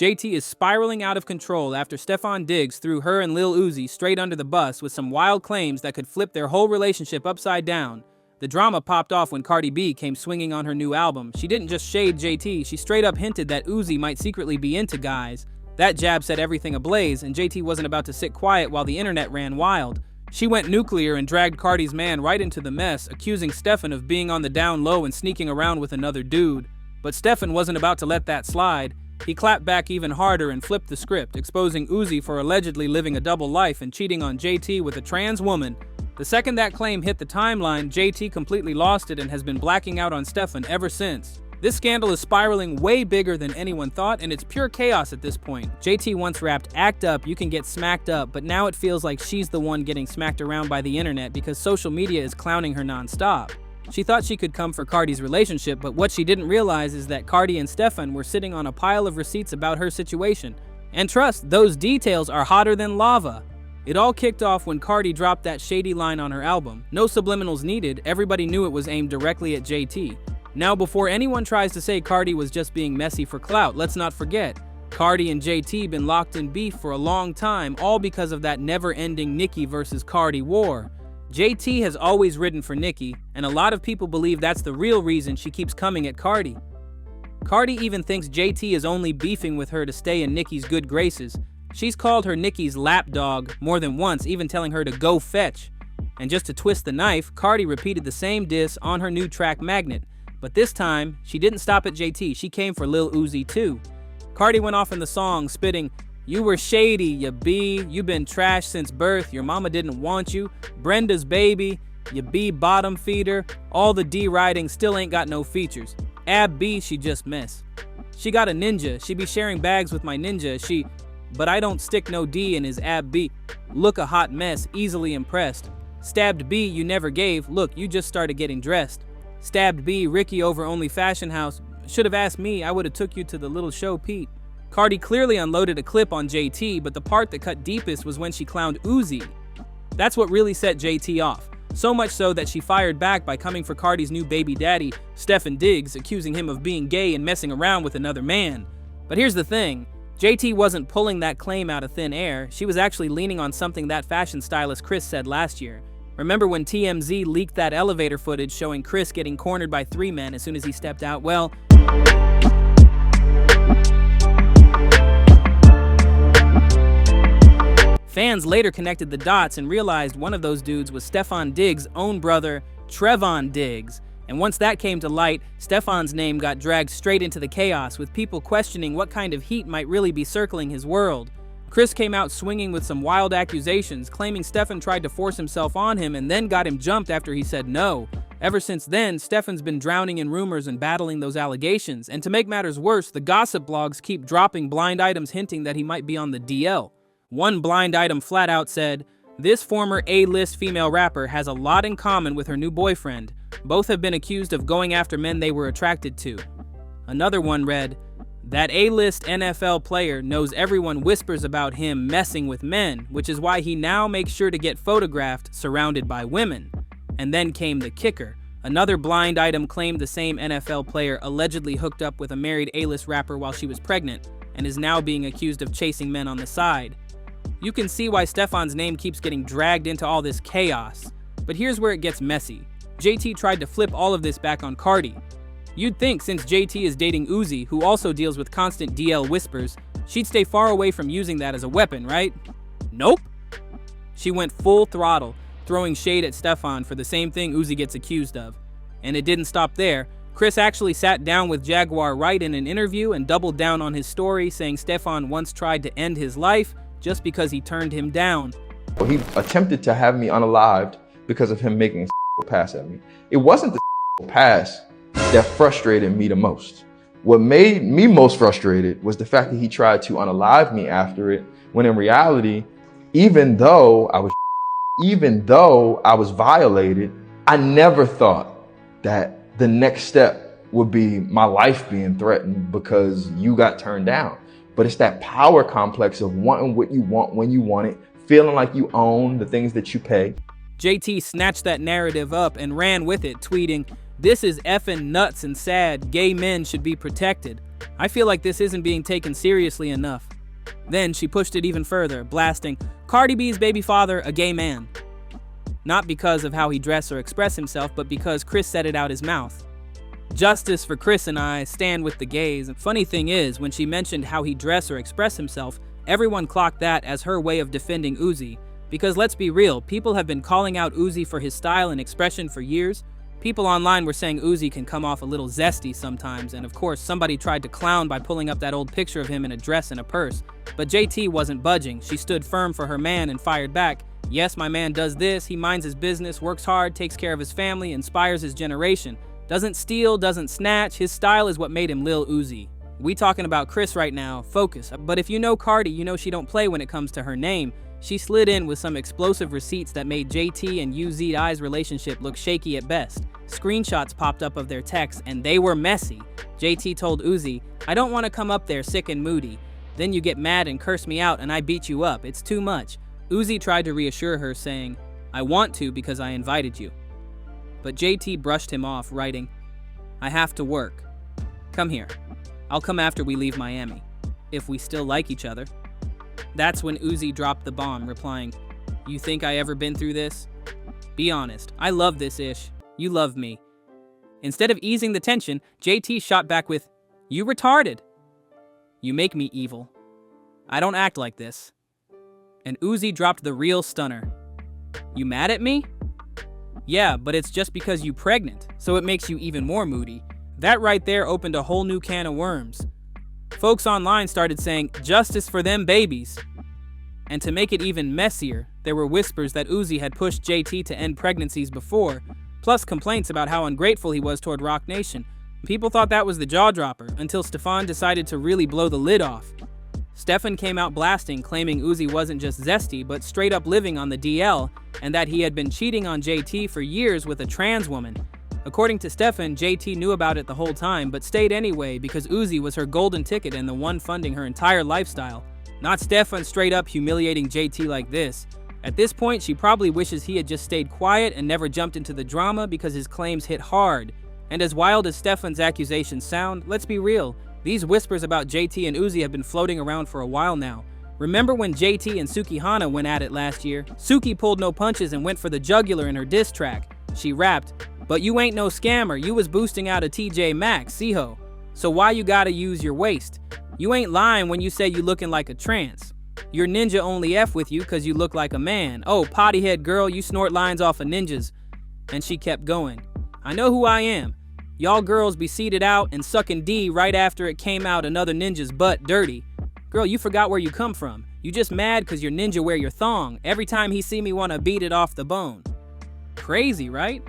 JT is spiraling out of control after Stefon Diggs threw her and Lil Uzi straight under the bus with some wild claims that could flip their whole relationship upside down. The drama popped off when Cardi B came swinging on her new album. She didn't just shade JT, she straight up hinted that Uzi might secretly be into guys. That jab set everything ablaze, and JT wasn't about to sit quiet while the internet ran wild. She went nuclear and dragged Cardi's man right into the mess, accusing Stefan of being on the down low and sneaking around with another dude. But Stefan wasn't about to let that slide. He clapped back even harder and flipped the script, exposing Uzi for allegedly living a double life and cheating on JT with a trans woman. The second that claim hit the timeline, JT completely lost it and has been blacking out on Stefan ever since. This scandal is spiraling way bigger than anyone thought, and it's pure chaos at this point. JT once rapped, "Act up, you can get smacked up," but now it feels like she's the one getting smacked around by the internet because social media is clowning her nonstop. She thought she could come for Cardi's relationship, but what she didn't realize is that Cardi and Stefan were sitting on a pile of receipts about her situation. And trust, those details are hotter than lava. It all kicked off when Cardi dropped that shady line on her album. No subliminals needed, everybody knew it was aimed directly at JT. Now, before anyone tries to say Cardi was just being messy for clout, let's not forget, Cardi and JT been locked in beef for a long time, all because of that never-ending Nicki versus Cardi war. JT has always ridden for Nicki, and a lot of people believe that's the real reason she keeps coming at Cardi. Cardi even thinks JT is only beefing with her to stay in Nicki's good graces. She's called her Nicki's lapdog more than once, even telling her to go fetch. And just to twist the knife, Cardi repeated the same diss on her new track Magnet. But this time, she didn't stop at JT, she came for Lil Uzi too. Cardi went off in the song, spitting, "You were shady, ya B, you been trash since birth, your mama didn't want you, Brenda's baby, ya B bottom feeder, all the D writing still ain't got no features. Ab B, she just mess. She got a ninja, she be sharing bags with my ninja, but I don't stick no D in his ab B. Look a hot mess, easily impressed. Stabbed B, you never gave, look, you just started getting dressed. Stabbed B, Ricky over only fashion house, should've asked me, I would've took you to the little show Pete." Cardi clearly unloaded a clip on JT, but the part that cut deepest was when she clowned Uzi. That's what really set JT off. So much so that she fired back by coming for Cardi's new baby daddy, Stefan Diggs, accusing him of being gay and messing around with another man. But here's the thing, JT wasn't pulling that claim out of thin air, she was actually leaning on something that fashion stylist Chris said last year. Remember when TMZ leaked that elevator footage showing Chris getting cornered by 3 men as soon as he stepped out? Well, fans later connected the dots and realized one of those dudes was Stefon Diggs' own brother, Trevon Diggs. And once that came to light, Stefon's name got dragged straight into the chaos, with people questioning what kind of heat might really be circling his world. Chris came out swinging with some wild accusations, claiming Stefan tried to force himself on him and then got him jumped after he said no. Ever since then, Stefan's been drowning in rumors and battling those allegations. And to make matters worse, the gossip blogs keep dropping blind items hinting that he might be on the DL. One blind item flat out said, "This former A-list female rapper has a lot in common with her new boyfriend. Both have been accused of going after men they were attracted to." Another one read, "That A-list NFL player knows everyone whispers about him messing with men, which is why he now makes sure to get photographed surrounded by women." And then came the kicker. Another blind item claimed the same NFL player allegedly hooked up with a married A-list rapper while she was pregnant, and is now being accused of chasing men on the side. You can see why Stefan's name keeps getting dragged into all this chaos. But here's where it gets messy. JT tried to flip all of this back on Cardi. You'd think since JT is dating Uzi, who also deals with constant DL whispers, she'd stay far away from using that as a weapon, right? Nope. She went full throttle, throwing shade at Stefan for the same thing Uzi gets accused of. And it didn't stop there. Chris actually sat down with Jaguar Wright in an interview and doubled down on his story, saying Stefan once tried to end his life just because he turned him down. He attempted to have me unalived because of him making a pass at me. It wasn't the pass that frustrated me the most. What made me most frustrated was the fact that he tried to unalive me after it, when in reality, even though I was violated, I never thought that the next step would be my life being threatened because you got turned down. But it's that power complex of wanting what you want when you want it, feeling like you own the things that you pay. JT snatched that narrative up and ran with it, tweeting, "This is effing nuts and sad. Gay men should be protected." I feel like this isn't being taken seriously enough. Then she pushed it even further, blasting, Cardi B's baby father, a gay man. Not because of how he dress or express himself, but because Chris said it out his mouth. Justice for Chris and I, stand with the gays. And funny thing is, when she mentioned how he dress or express himself, everyone clocked that as her way of defending Uzi. Because let's be real, people have been calling out Uzi for his style and expression for years. People online were saying Uzi can come off a little zesty sometimes, and of course somebody tried to clown by pulling up that old picture of him in a dress and a purse. But JT wasn't budging. She stood firm for her man and fired back. Yes, my man does this, he minds his business, works hard, takes care of his family, inspires his generation. Doesn't steal, doesn't snatch, his style is what made him Lil Uzi. We talking about Chris right now, focus. But if you know Cardi, you know she don't play when it comes to her name. She slid in with some explosive receipts that made JT and UZI's relationship look shaky at best. Screenshots popped up of their texts, and they were messy. JT told Uzi, I don't want to come up there sick and moody. Then you get mad and curse me out and I beat you up. It's too much. Uzi tried to reassure her, saying, I want to because I invited you. But JT brushed him off, writing, I have to work. Come here. I'll come after we leave Miami. If we still like each other. That's when Uzi dropped the bomb, replying, You think I ever been through this? Be honest, I love this ish. You love me. Instead of easing the tension, JT shot back with, You retarded. You make me evil. I don't act like this. And Uzi dropped the real stunner. You mad at me? Yeah, but it's just because you pregnant, so it makes you even more moody. That right there opened a whole new can of worms. Folks online started saying, justice for them babies. And to make it even messier, there were whispers that Uzi had pushed JT to end pregnancies before, plus complaints about how ungrateful he was toward Roc Nation. People thought that was the jaw dropper, until Stefon decided to really blow the lid off. Stefan came out blasting, claiming Uzi wasn't just zesty, but straight up living on the DL, and that he had been cheating on JT for years with a trans woman. According to Stefan, JT knew about it the whole time, but stayed anyway because Uzi was her golden ticket and the one funding her entire lifestyle. Not Stefan straight up humiliating JT like this. At this point, she probably wishes he had just stayed quiet and never jumped into the drama because his claims hit hard. And as wild as Stefan's accusations sound, let's be real, these whispers about JT and Uzi have been floating around for a while now. Remember when JT and Sukihana went at it last year? Suki pulled no punches and went for the jugular in her diss track. She rapped, but you ain't no scammer, you was boosting out a TJ Maxx, Siho. So why you gotta use your waist? You ain't lying when you say you looking like a trans. Your ninja only F with you cause you look like a man. Oh, pottyhead girl, you snort lines off of ninjas. And she kept going. I know who I am. Y'all girls be seated out and sucking D right after it came out another ninja's butt dirty. Girl, you forgot where you come from. You just mad cause your ninja wear your thong. Every time he see me wanna beat it off the bone. Crazy, right?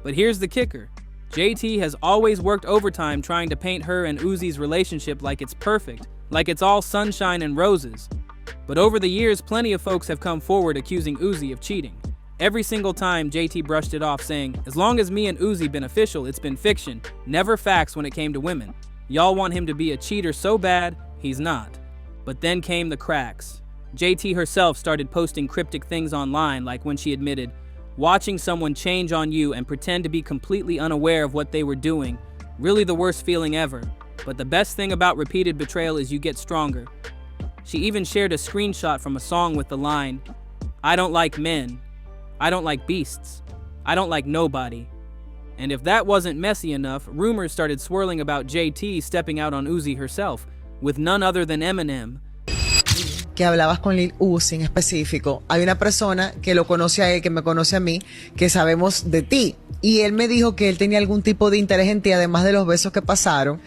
But here's the kicker. JT has always worked overtime trying to paint her and Uzi's relationship like it's perfect, like it's all sunshine and roses. But over the years, plenty of folks have come forward accusing Uzi of cheating. Every single time, JT brushed it off saying, as long as me and Uzi been official, it's been fiction, never facts when it came to women. Y'all want him to be a cheater so bad, he's not. But then came the cracks. JT herself started posting cryptic things online, like when she admitted, watching someone change on you and pretend to be completely unaware of what they were doing, really the worst feeling ever. But the best thing about repeated betrayal is you get stronger. She even shared a screenshot from a song with the line, I don't like men. I don't like beasts. I don't like nobody. And if that wasn't messy enough, rumors started swirling about JT stepping out on Uzi herself, with none other than Eminem. Que hablabas con Lil Uzi en específico. Hay una persona que lo conoce a él, que me conoce a mí, que sabemos de ti. Y él me dijo que él tenía algún tipo de interés en ti, además de los besos que pasaron.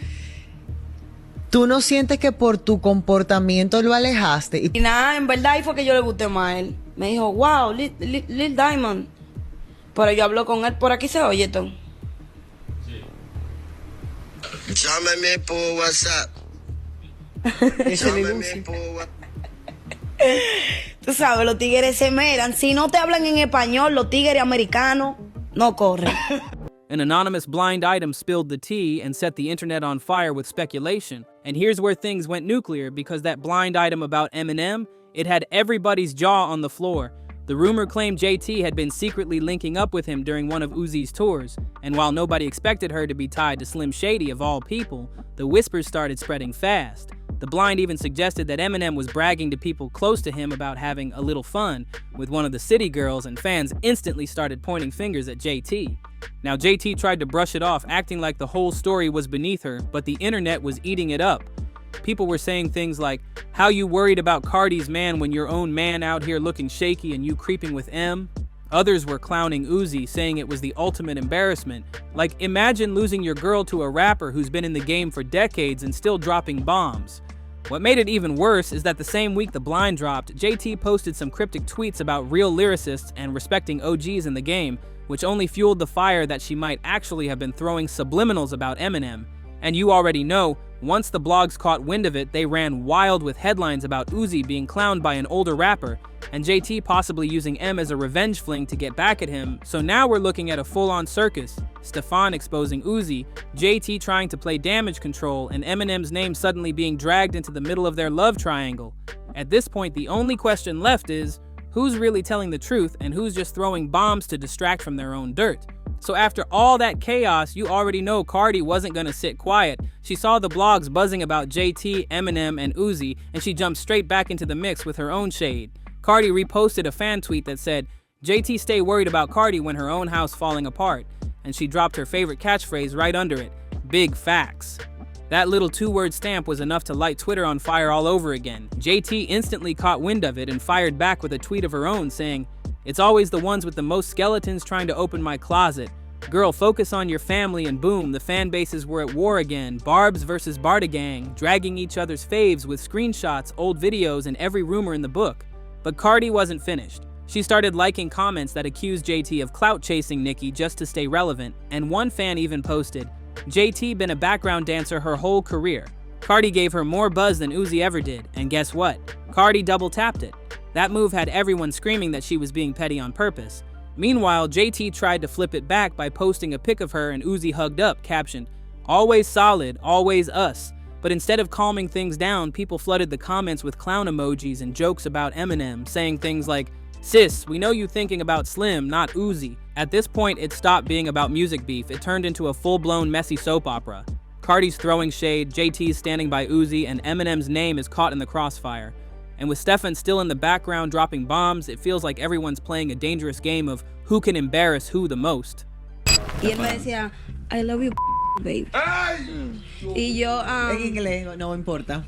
¿Tú no sientes que por tu comportamiento lo alejaste? Y nada, en verdad ahí fue que yo le gusté más a él. Me dijo, wow, Lil Diamond. Pero yo hablo con él, por aquí se oye, Tom. Sí. Llámame por WhatsApp. Llámame por WhatsApp. Tú sabes, los tigres se meran. Si no te hablan en español, los tigres americanos no corren. An anonymous blind item spilled the tea and set the internet on fire with speculation. And here's where things went nuclear, because that blind item about Eminem, it had everybody's jaw on the floor. The rumor claimed JT had been secretly linking up with him during one of Uzi's tours, and while nobody expected her to be tied to Slim Shady of all people, the whispers started spreading fast. The Blind even suggested that Eminem was bragging to people close to him about having a little fun with one of the city girls, and fans instantly started pointing fingers at JT. Now, JT tried to brush it off, acting like the whole story was beneath her, but the internet was eating it up. People were saying things like, "How you worried about Cardi's man when your own man out here looking shaky and you creeping with M?" Others were clowning Uzi, saying it was the ultimate embarrassment. Like, imagine losing your girl to a rapper who's been in the game for decades and still dropping bombs. What made it even worse is that the same week The Blind dropped, JT posted some cryptic tweets about real lyricists and respecting OGs in the game, which only fueled the fire that she might actually have been throwing subliminals about Eminem. And you already know, once the blogs caught wind of it, they ran wild with headlines about Uzi being clowned by an older rapper, and JT possibly using M as a revenge fling to get back at him. So now we're looking at a full-on circus. Stefan exposing Uzi, JT trying to play damage control, and Eminem's name suddenly being dragged into the middle of their love triangle. At this point, the only question left is, who's really telling the truth and who's just throwing bombs to distract from their own dirt? So after all that chaos, you already know Cardi wasn't gonna sit quiet. She saw the blogs buzzing about JT, Eminem, and Uzi, and she jumped straight back into the mix with her own shade. Cardi reposted a fan tweet that said, "JT stay worried about Cardi when her own house falling apart," and she dropped her favorite catchphrase right under it, "Big facts." That little two-word stamp was enough to light Twitter on fire all over again. JT instantly caught wind of it and fired back with a tweet of her own saying, "It's always the ones with the most skeletons trying to open my closet. Girl, focus on your family," and boom, the fan bases were at war again. Barbs versus Barda gang, dragging each other's faves with screenshots, old videos, and every rumor in the book. But Cardi wasn't finished. She started liking comments that accused JT of clout chasing Nicki just to stay relevant, and one fan even posted, "JT been a background dancer her whole career. Cardi gave her more buzz than Uzi ever did, and guess what? Cardi double tapped it." That move had everyone screaming that she was being petty on purpose. Meanwhile, JT tried to flip it back by posting a pic of her and Uzi hugged up, captioned, "Always solid, always us." But instead of calming things down, people flooded the comments with clown emojis and jokes about Eminem, saying things like, "Sis, we know you thinking about Slim, not Uzi." At this point, it stopped being about music beef. It turned into a full-blown messy soap opera. Cardi's throwing shade, JT's standing by Uzi, and Eminem's name is caught in the crossfire. And with Stefan still in the background dropping bombs, it feels like everyone's playing a dangerous game of who can embarrass who the most. Y él me decía, "I love you, baby." Y yo, En inglés, no importa.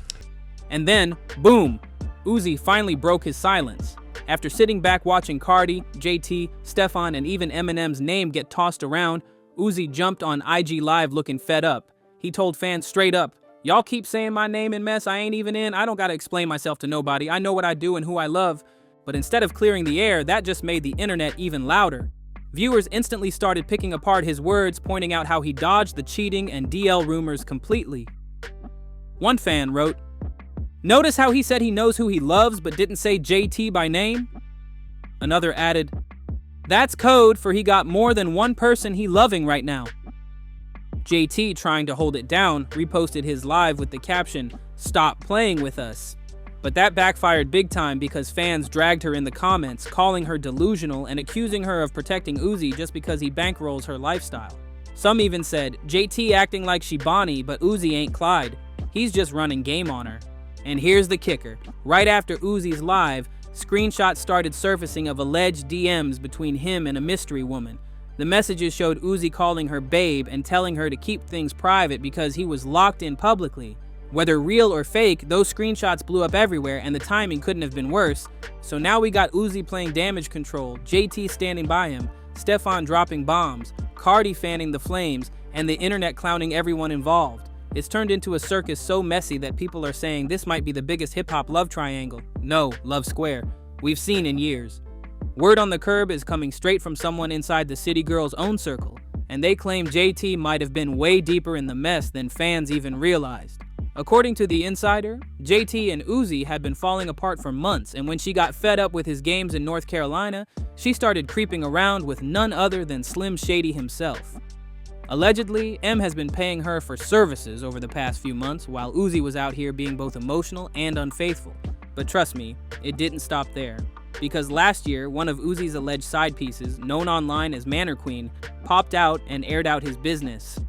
And then, boom, Uzi finally broke his silence. After sitting back watching Cardi, JT, Stefan, and even Eminem's name get tossed around, Uzi jumped on IG Live looking fed up. He told fans straight up, "Y'all keep saying my name in mess I ain't even in. I don't gotta explain myself to nobody. I know what I do and who I love." But instead of clearing the air, that just made the internet even louder. Viewers instantly started picking apart his words, pointing out how he dodged the cheating and DL rumors completely. One fan wrote, "Notice how he said he knows who he loves but didn't say JT by name?" Another added, "That's code for he got more than one person he loving right now." JT, trying to hold it down, reposted his live with the caption, "Stop playing with us." But that backfired big time because fans dragged her in the comments, calling her delusional and accusing her of protecting Uzi just because he bankrolls her lifestyle. Some even said, "JT acting like she Bonnie, but Uzi ain't Clyde. He's just running game on her." And here's the kicker. Right after Uzi's live, screenshots started surfacing of alleged DMs between him and a mystery woman. The messages showed Uzi calling her babe and telling her to keep things private because he was locked in publicly. Whether real or fake, those screenshots blew up everywhere and the timing couldn't have been worse. So now we got Uzi playing damage control, JT standing by him, Stefan dropping bombs, Cardi fanning the flames, and the internet clowning everyone involved. It's turned into a circus so messy that people are saying this might be the biggest hip-hop love triangle, no, love square, we've seen in years. Word on the curb is coming straight from someone inside the City Girls' own circle, and they claim JT might have been way deeper in the mess than fans even realized. According to The Insider, JT and Uzi had been falling apart for months, and when she got fed up with his games in North Carolina, she started creeping around with none other than Slim Shady himself. Allegedly, M has been paying her for services over the past few months, while Uzi was out here being both emotional and unfaithful. But trust me, it didn't stop there. because last year, one of Uzi's alleged side pieces, known online as Manor Queen, popped out and aired out his business.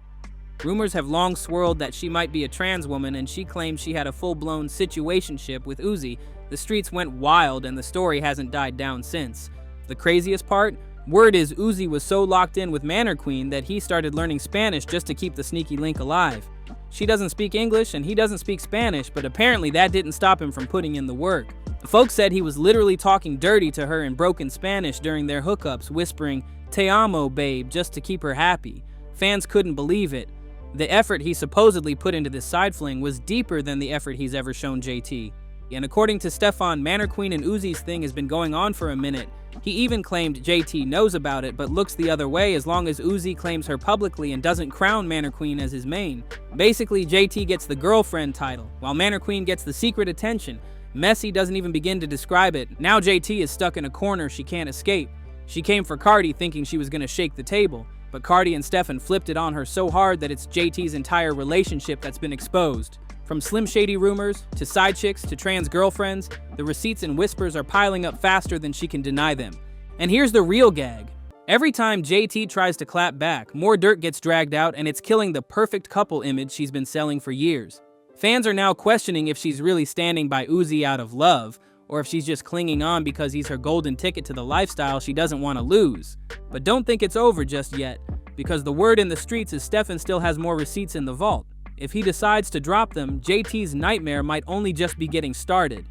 Rumors have long swirled that she might be a trans woman, and she claims she had a full-blown situationship with Uzi. The streets went wild, and the story hasn't died down since. The craziest part? Word is Uzi was so locked in with Manor Queen that he started learning Spanish just to keep the sneaky link alive. She doesn't speak English and he doesn't speak Spanish, but apparently that didn't stop him from putting in the work. Folks said he was literally talking dirty to her in broken Spanish during their hookups, whispering, "Te amo, babe," just to keep her happy. Fans couldn't believe it. The effort he supposedly put into this side fling was deeper than the effort he's ever shown JT. And according to Stefan, Manor Queen and Uzi's thing has been going on for a minute. He even claimed JT knows about it but looks the other way as long as Uzi claims her publicly and doesn't crown Manor Queen as his main. Basically, JT gets the girlfriend title, while Manor Queen gets the secret attention. Messy doesn't even begin to describe it. Now JT is stuck in a corner she can't escape. She came for Cardi thinking she was gonna shake the table, but Cardi and Stefan flipped it on her so hard that it's JT's entire relationship that's been exposed. From Slim Shady rumors, to side chicks, to trans girlfriends, the receipts and whispers are piling up faster than she can deny them. And here's the real gag. Every time JT tries to clap back, more dirt gets dragged out and it's killing the perfect couple image she's been selling for years. Fans are now questioning if she's really standing by Uzi out of love, or if she's just clinging on because he's her golden ticket to the lifestyle she doesn't want to lose. But don't think it's over just yet, because the word in the streets is Stefan still has more receipts in the vault. If he decides to drop them, JT's nightmare might only just be getting started.